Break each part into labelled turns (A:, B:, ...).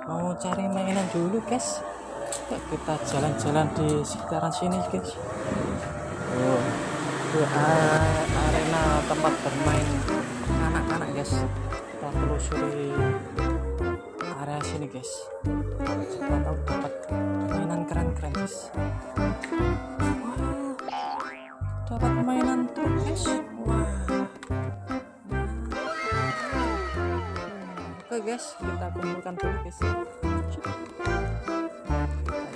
A: mau cari mainan dulu guys. Yuk kita jalan-jalan di sekitaran sini guys. Oh, itu arena tempat bermain anak-anak guys. Kita telusuri area sini guys. Kita tahu dapat mainan keren-keren guys. Wah, dapat mainan truk guys. Wah, oke guys, kita kumpulkan dulu guys. Kita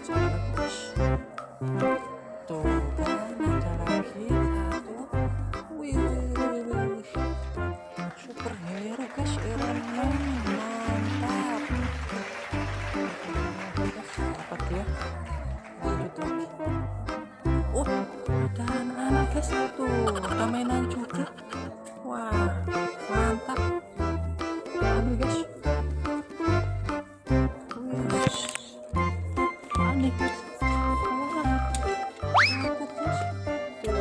A: jalan guys. Tuh kan ada lagi satu. Wih, superhero guys, Iron Man, mantap. Apa dia? Lanjut lagi. Oh, ada anak-anak guys, tuh ada mainan juga. Wah, mantap. Ambil guys. Aneh guys. Aku guys. Tuh,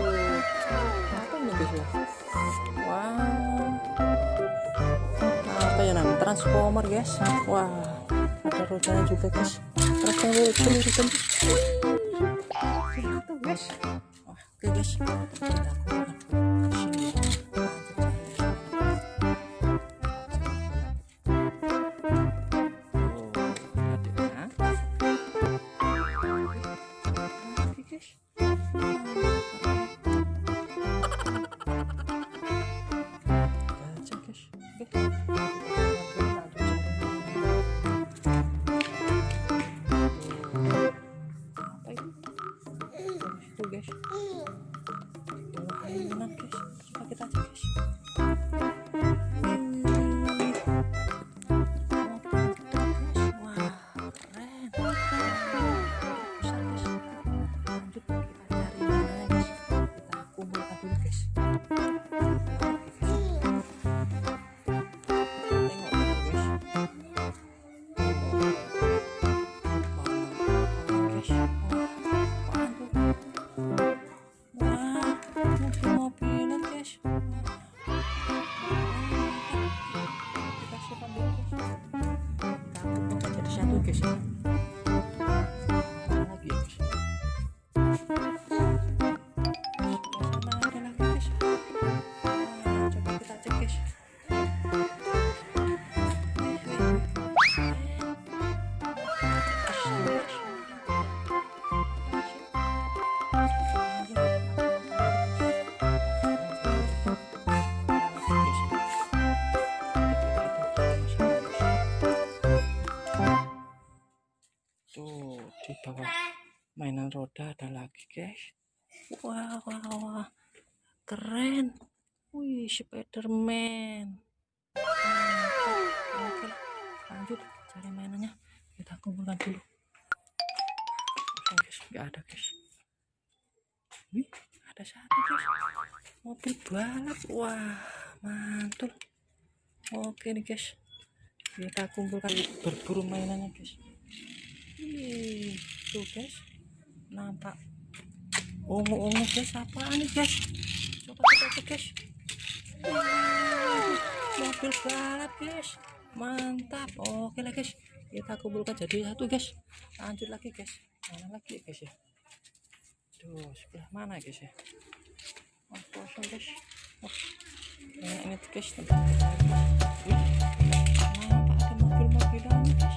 A: apa ini guys ya? Wah, apa ya namanya? Transformer guys. Wah, ada rodanya juga guys. Truknya bocil itu guys. Wah, oke guys. Kita guys, mainan guys, coba kita cek guys. Wah, keren, besar guys. Lanjut kita cari mainannya guys, kita kumpulkan dulu guys. Guys, lagi guys. Ada lagi guys. Coba kita cek guys. Tuh di bawah mainan roda ada lagi guys. Wah, keren. Wih, sepederman. Oke, lanjut cari mainannya. Kita kumpulkan dulu. Guys, nggak ada guys. Wih, ada satu guys. Mobil balap. Wah, mantul. Oke nih guys, kita kumpulkan berburu mainannya guys. Tuh guys, nampak ungu-ungu guys. Apaan nih guys? Coba kita cek guys. Mobil balap guys, mantap. Oke lah guys, kita kumpulkan jadi satu guys. Lanjut lagi guys. Mana lagi guys ya? Tuh sebelah mana guys ya? Oh, kosong guys. Oh, ini guys tempat kita. Nampak ada mobil-mobilan guys.